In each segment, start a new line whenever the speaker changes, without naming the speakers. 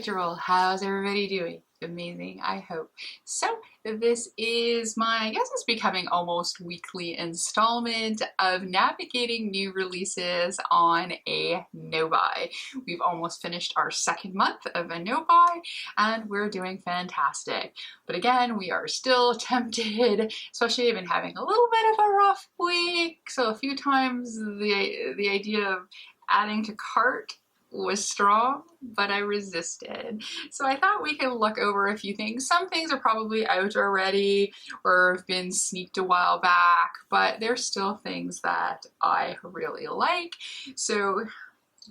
schedule. How's everybody doing? Amazing, I hope. So this is my, I guess it's becoming almost weekly installment of navigating new releases on a no-buy. We've almost finished our second month of a no-buy and we're doing fantastic. But again, we are still tempted, especially I've been having a little bit of a rough week. So a few times the idea of adding to cart was strong, but I resisted. So I thought we could look over a few things. Some things are probably out already or have been sneaked a while back, but there's still things that I really like. So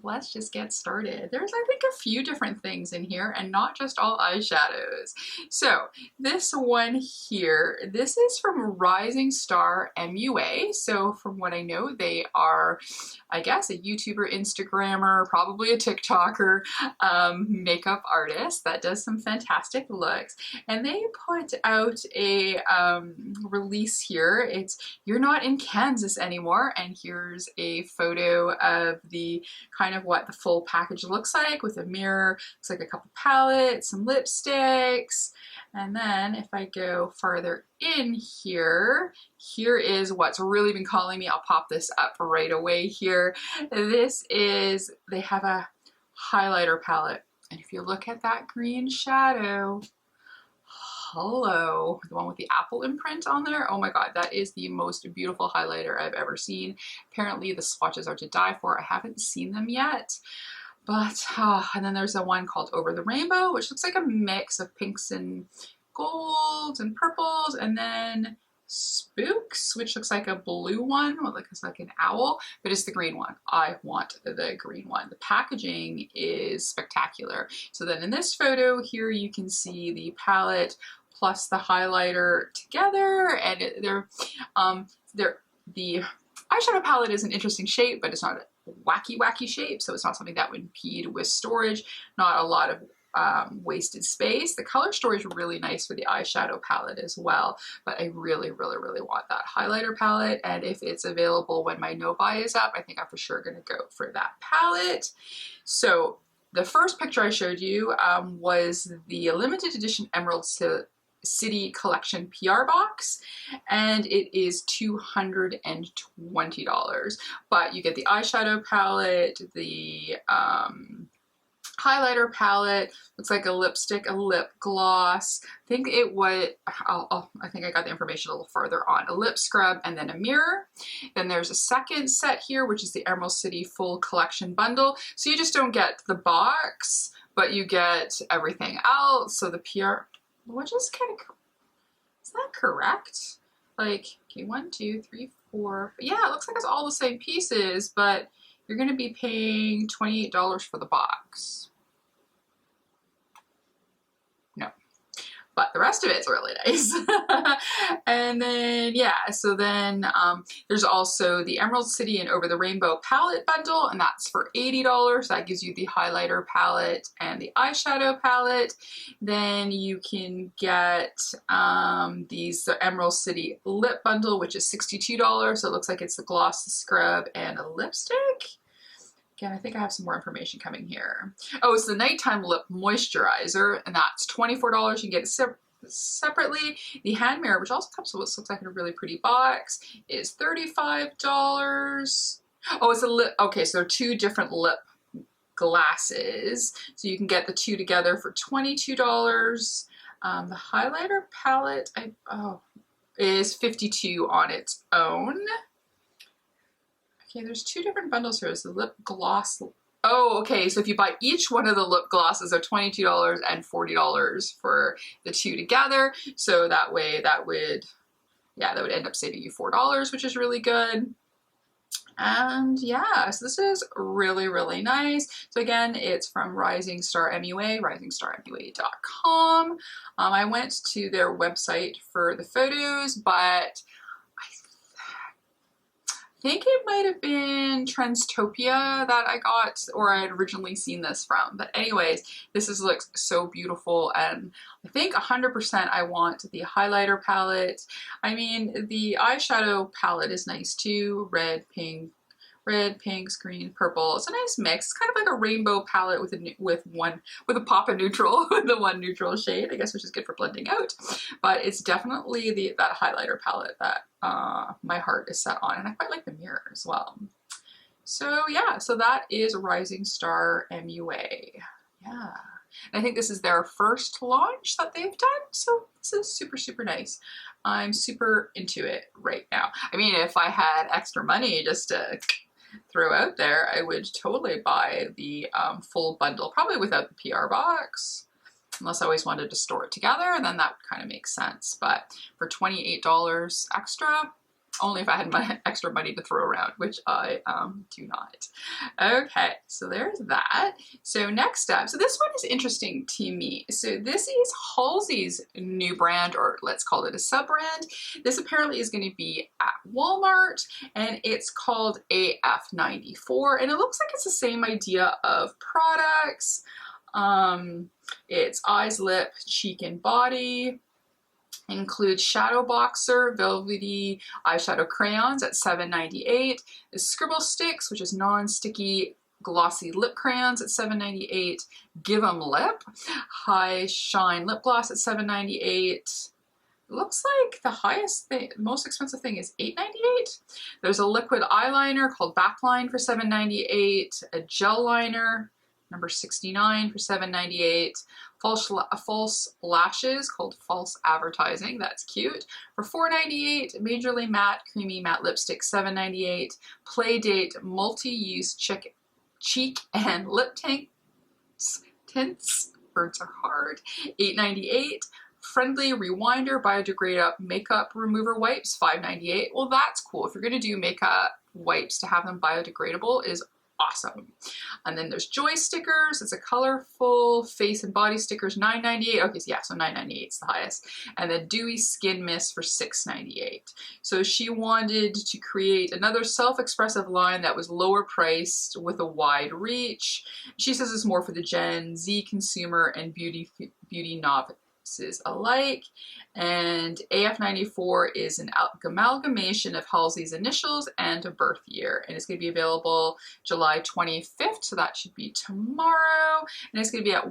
let's just get started. There's, I think, a few different things in here and not just all eyeshadows. So this one here, this is from Rising Star MUA. So from what I know, they are, I guess, a YouTuber, Instagrammer, probably a TikToker, makeup artist that does some fantastic looks. And they put out a release here. It's You're Not in Kansas Anymore. And here's a photo of the kind of what the full package looks like with a mirror. Looks like a couple palettes, some lipsticks. And then if I go farther in here, here is what's really been calling me. I'll pop this up right away here. This is, they have a highlighter palette. And if you look at that green shadow, hello, the one with the apple imprint on there. Oh my God, that is the most beautiful highlighter I've ever seen. Apparently the swatches are to die for. I haven't seen them yet. But, and then there's a one called Over the Rainbow, which looks like a mix of pinks and golds and purples, and then Spooks, which looks like a blue one, looks like an owl, but it's the green one. I want the green one. The packaging is spectacular. So then in this photo here, you can see the palette plus the highlighter together, and the eyeshadow palette is an interesting shape, but it's not a wacky shape, so it's not something that would impede with storage. Not a lot of wasted space. The color story is really nice for the eyeshadow palette as well, but I really want that highlighter palette, and if it's available when my no-buy is up, I think I'm for sure going to go for that palette. So the first picture I showed you was the limited edition Emerald City Collection PR box, and it is $220, but you get the eyeshadow palette, the highlighter palette, looks like a lipstick, a lip gloss. I think it was, I think I got the information a little further on. A lip scrub and then a mirror. Then there's a second set here, which is the Emerald City Full Collection Bundle. So you just don't get the box, but you get everything else. So the PR, which is kind of, is that correct? Like, okay, 1, 2, 3, 4. Yeah, it looks like it's all the same pieces, but you're going to be paying $28 for the box. No, but the rest of it's really nice. And then, yeah, so then there's also the Emerald City and Over the Rainbow palette bundle, and that's for $80. That gives you the highlighter palette and the eyeshadow palette. Then you can get the Emerald City lip bundle, which is $62. So it looks like it's the gloss, the scrub, and a lipstick. Again, I think I have some more information coming here. Oh, it's the nighttime lip moisturizer, and that's $24. You can get it separately. The hand mirror, which also comes with what looks like a really pretty box, is $35. Oh, it's a lip. Okay, so there are two different lip glasses, so you can get the two together for $22. The highlighter palette, is $52 on its own. Okay, there's two different bundles here. There's the lip gloss. Oh, okay, so if you buy each one of the lip glosses, are $22 and $40 for the two together. So that way, that would end up saving you $4, which is really good. And yeah, so this is really nice. So again, it's from Rising Star MUA, risingstarmua.com. I went to their website for the photos, but I think it might have been Transtopia that I got, or I had originally seen this from. But anyways, looks so beautiful, and I think 100% I want the highlighter palette. I mean, the eyeshadow palette is nice too. Red, pink, red, pinks, green, purple. It's a nice mix. It's kind of like a rainbow palette with a pop of neutral, with the one neutral shade, I guess, which is good for blending out. But it's definitely that highlighter palette that my heart is set on, and I quite like the mirror as well. So yeah, so that is Rising Star MUA. Yeah. And I think this is their first launch that they've done, so this is super, super nice. I'm super into it right now. I mean, if I had extra money just to throw out there, I would totally buy the full bundle, probably without the PR box, unless I always wanted to store it together, and then that kind of makes sense. But for $28 extra, only if I had extra money to throw around, which I do not. Okay, so there's that. So next up, so this one is interesting to me. So this is Halsey's new brand, or let's call it a sub-brand. This apparently is going to be at Walmart, and it's called AF94, and it looks like it's the same idea of products. It's eyes, lip, cheek, and body. Includes Shadow Boxer, Velvety eyeshadow crayons at $7.98. The Scribble Sticks, which is non-sticky glossy lip crayons at $7.98. Give 'em Lip, High Shine Lip Gloss at $7.98. Looks like the highest thing, most expensive thing is $8.98. There's a liquid eyeliner called Backline for $7.98. A gel liner, number 69 for $7.98. False lashes called False Advertising, that's cute, for $4.98. Majorly Matte Creamy Matte Lipstick, $7.98. Playdate Multi-Use Cheek and Lip Tints, words are hard, $8.98. Friendly Rewinder Biodegradable Makeup Remover Wipes, $5.98. Well, that's cool. If you're going to do makeup wipes to have them biodegradable is awesome. And then there's Joy stickers. It's a colorful face and body stickers, $9.98. Okay, so yeah, so $9.98 is the highest. And then Dewy Skin Mist for $6.98. So she wanted to create another self-expressive line that was lower priced with a wide reach. She says it's more for the Gen Z consumer and beauty novices alike. And AF94 is an amalgamation of Halsey's initials and a birth year, and it's going to be available July 25th, so that should be tomorrow, and it's going to be at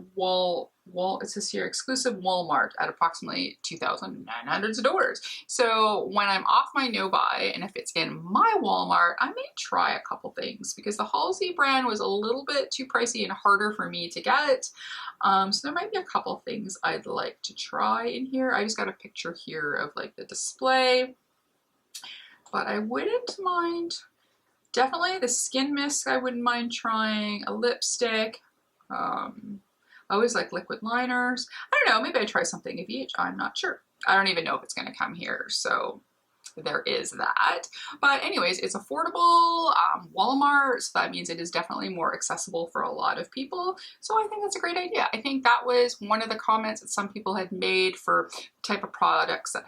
it says here exclusive Walmart at approximately $2,900. So when I'm off my no-buy, and if it's in my Walmart, I may try a couple things, because the Halsey brand was a little bit too pricey and harder for me to get. So there might be a couple things I'd like to try in here. I just got a picture here of like the display, but I wouldn't mind, definitely the skin mist I wouldn't mind trying, a lipstick. I always like liquid liners. I don't know, maybe I try something of each, I'm not sure. I don't even know if it's going to come here, so there is that. But anyways, it's affordable, Walmart, so that means it is definitely more accessible for a lot of people. So I think that's a great idea. I think that was one of the comments that some people had made for the type of products that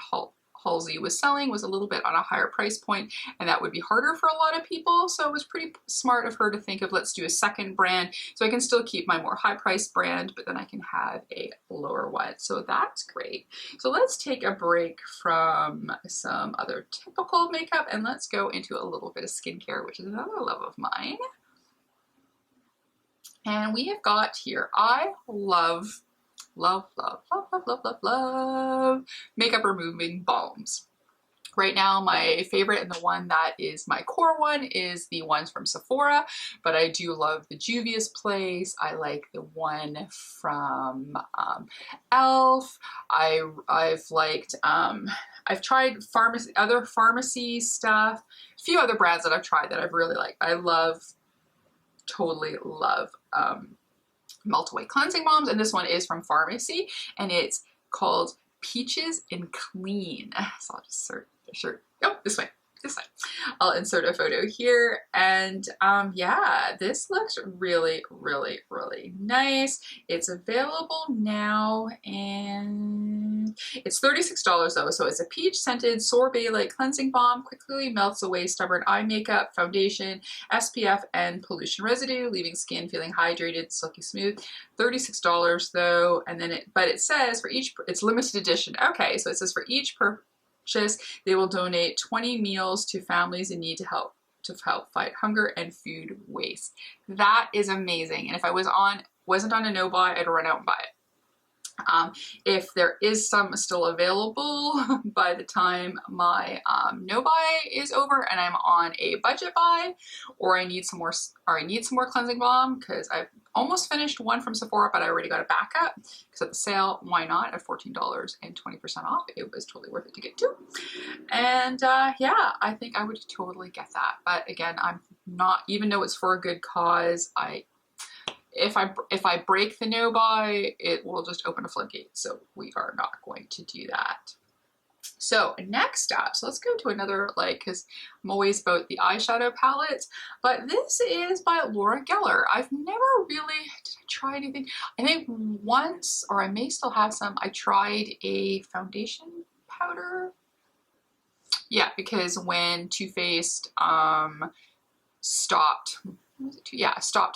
Halsey was selling, was a little bit on a higher price point, and that would be harder for a lot of people. So it was pretty smart of her to think of, let's do a second brand so I can still keep my more high priced brand, but then I can have a lower one. So that's great. So let's take a break from some other typical makeup and let's go into a little bit of skincare, which is another love of mine. And we have got here, I love makeup removing balms. Right now, my favorite and the one that is my core one is the ones from Sephora, but I do love the Juvia's Place. I like the one from e.l.f. I've tried other pharmacy stuff, a few other brands that I've tried that I've really liked. I totally love multi-way cleansing balms, and this one is from Pharmacy, and it's called Peaches and Clean. So I'll just insert, oh, this way. I'll insert a photo here, and yeah, this looks really, really, really nice. It's available now, and it's $36 though, so it's a peach scented sorbet-like cleansing balm, quickly melts away stubborn eye makeup, foundation, SPF, and pollution residue, leaving skin feeling hydrated, silky smooth. $36 though, and then but it says for each, it's limited edition. Okay, so it says for each purchase, they will donate 20 meals to families in need to help to help fight hunger and food waste. That is amazing. And if I wasn't on a no buy, I'd run out and buy it. If there is some still available by the time my no buy is over and I'm on a budget buy, or I need some more cleansing balm, because I've almost finished one from Sephora, but I already got a backup because at the sale, why not? At $14 and 20% off, it was totally worth it to get two. And yeah, I think I would totally get that. But again, I'm not, even though it's for a good cause, if I break the no buy, it will just open a floodgate. So we are not going to do that. So next up, so let's go to another, like, because I'm always about the eyeshadow palettes, but this is by Laura Geller. I've never really, did I try anything? I think once, or I may still have some, I tried a foundation powder. Yeah, because when Too Faced stopped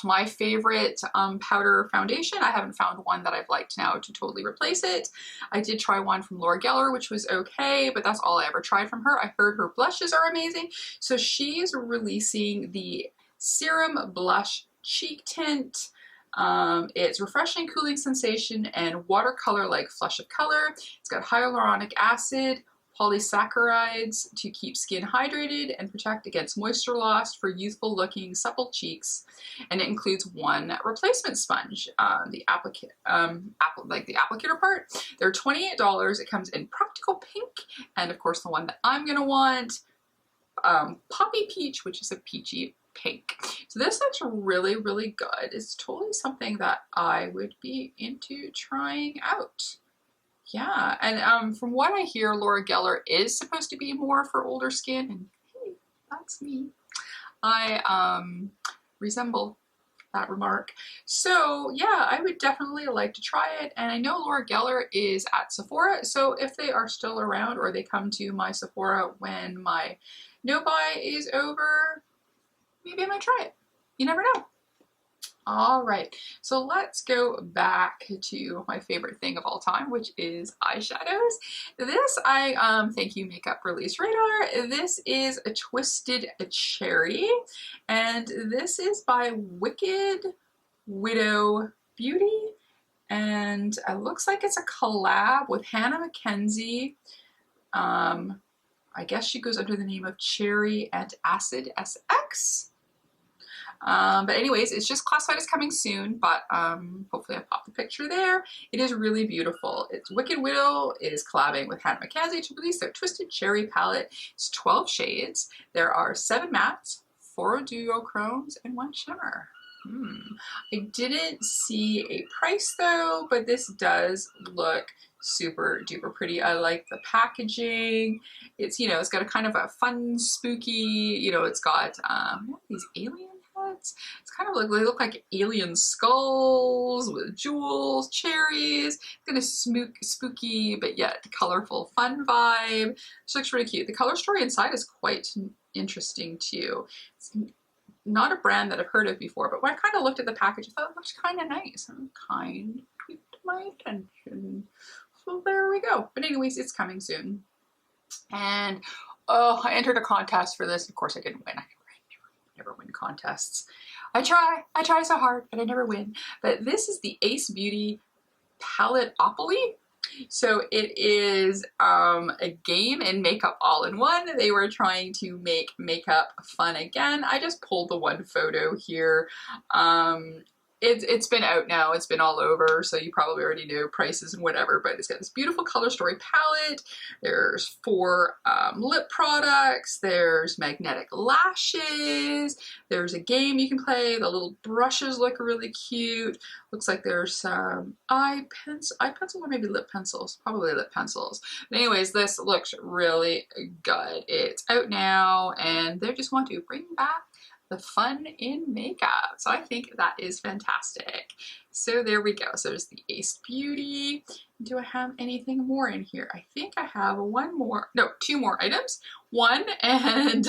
my favorite powder foundation, I haven't found one that I've liked now to totally replace it. I did try one from Laura Geller, which was okay, but that's all I ever tried from her. I heard her blushes are amazing. So she is releasing the Serum Blush Cheek Tint. It's refreshing, cooling sensation, and watercolor-like flush of color. It's got hyaluronic acid, polysaccharides to keep skin hydrated and protect against moisture loss for youthful looking supple cheeks, and it includes one replacement sponge, the applicator part. They're $28. It comes in practical pink, and of course the one that I'm gonna want, poppy peach, which is a peachy pink. So this looks really, really good. It's totally something that I would be into trying out. Yeah, and from what I hear, Laura Geller is supposed to be more for older skin, and hey, that's me. I resemble that remark. So yeah, I would definitely like to try it, and I know Laura Geller is at Sephora, so if they are still around or they come to my Sephora when my no buy is over, maybe I might try it. You never know. All right, so let's go back to my favorite thing of all time, which is eyeshadows. This, thank you Makeup Release Radar. This is a Twisted Cherry, and this is by Wicked Widow Beauty, and it looks like it's a collab with Hannah Mackenzie. I guess she goes under the name of Cherry and Acid SX. But anyways, it's just classified as coming soon, but hopefully I pop the picture there. It is really beautiful. It's Wicked Widow is collabing with Hannah Mackenzie to release their Twisted Cherry palette. It's 12 shades. There are 7 mattes, 4 duochromes, and 1 shimmer. I didn't see a price though, but this does look super duper pretty. I like the packaging. It's, you know, it's got a kind of a fun, spooky, you know, it's got these alien heads. It's kind of like, they look like alien skulls with jewels, cherries. It's got a spooky but yet colorful, fun vibe. This looks really cute. The color story inside is quite interesting too. It's not a brand that I've heard of before, but when I kind of looked at the package, I thought it looked kind of nice and kind of piqued my attention. So there we go. But anyways, it's coming soon. And oh, I entered a contest for this. Of course I didn't win. I never win contests. I try so hard, but I never win. But this is the Ace Beauty Palette-opoly. So it is a game and makeup all in one. They were trying to make makeup fun again. I just pulled the one photo here. It's been out now, it's been all over, so you probably already know prices and whatever, but it's got this beautiful color story palette. There's 4 lip products, there's magnetic lashes, there's a game you can play, the little brushes look really cute. Looks like there's some eye pencil or maybe lip pencils, probably lip pencils. But anyways, this looks really good. It's out now, and they just want to bring back the fun in makeup. So I think that is fantastic. So there we go. So there's the Ace Beauty. Do I have anything more in here? I think I have 2 more items. One, and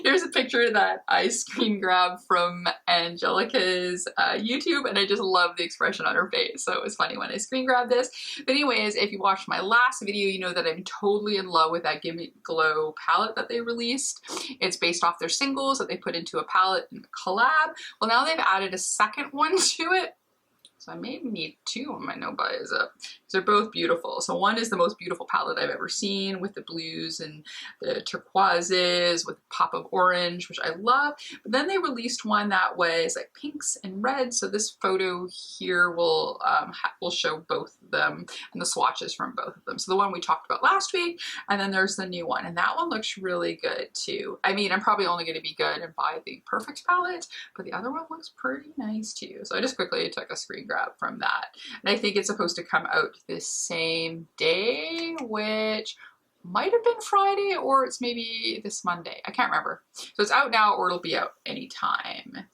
Here's a picture that I screen grabbed from Angelica's YouTube, and I just love the expression on her face. So it was funny when I screen grabbed this. But anyways, if you watched my last video, you know that I'm totally in love with that Gimme Glow palette that they released. It's based off their singles that they put into a palette in a collab. Well, now they've added a second one to it. So I may need two on my no buys up. They're both beautiful. So one is the most beautiful palette I've ever seen, with the blues and the turquoises with a pop of orange, which I love. But then they released one that was like pinks and reds. So this photo here will show both of them and the swatches from both of them. So the one we talked about last week, and then there's the new one, and that one looks really good too. I mean, I'm probably only going to be good and buy the Perfect palette, but the other one looks pretty nice too. So I just quickly took a screen grab from that, and I think it's supposed to come out this same day, which might have been Friday, or it's maybe this Monday. I can't remember. So it's out now, or it'll be out anytime.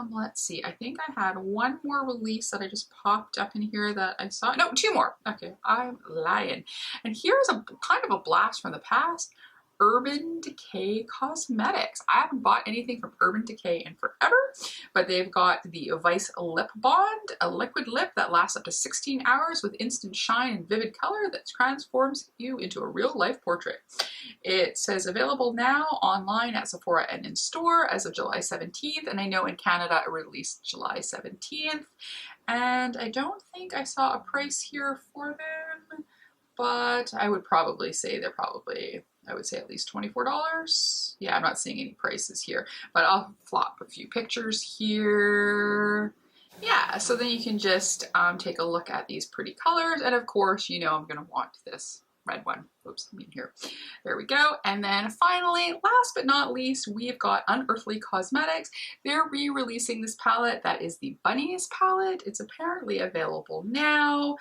Let's see. I think I had one more release that I just popped up in here that I saw. No, two more. Okay, I'm lying. And here's a kind of a blast from the past. Urban Decay Cosmetics. I haven't bought anything from Urban Decay in forever, but they've got the Vice Lip Bond, a liquid lip that lasts up to 16 hours with instant shine and vivid color that transforms you into a real life portrait. It says available now online at Sephora and in store as of July 17th, and I know in Canada it released July 17th, and I don't think I saw a price here for them, but I would probably say they're probably, I would say at least $24. Yeah, I'm not seeing any prices here, but I'll flop a few pictures here. Yeah, so then you can just take a look at these pretty colors. And of course, you know I'm gonna want this red one. Oops, I mean here. There we go. And then finally, last but not least, we've got Unearthly Cosmetics. They're re-releasing this palette that is the Bunnies palette. It's apparently available now.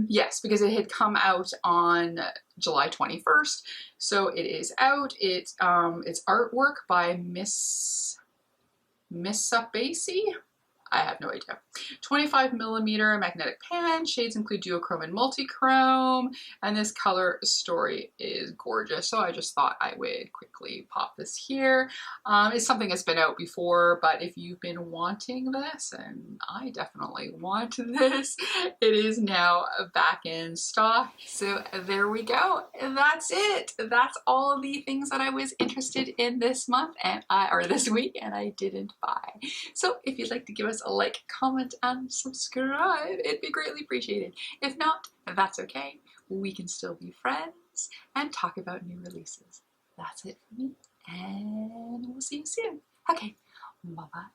Yes, because it had come out on July 21st. So it is out. It's artwork by Miss Basie. I have no idea. 25mm magnetic pan. Shades include duochrome and multichrome. And this color story is gorgeous. So I just thought I would quickly pop this here. It's something that's been out before, but if you've been wanting this, and I definitely want this, it is now back in stock. So there we go. That's it. That's all the things that I was interested in this month or this week, and I didn't buy. So if you'd like to give us a like, comment, and subscribe, it'd be greatly appreciated. If not, that's okay. We can still be friends and talk about new releases. That's it for me, and we'll see you soon. Okay, bye-bye.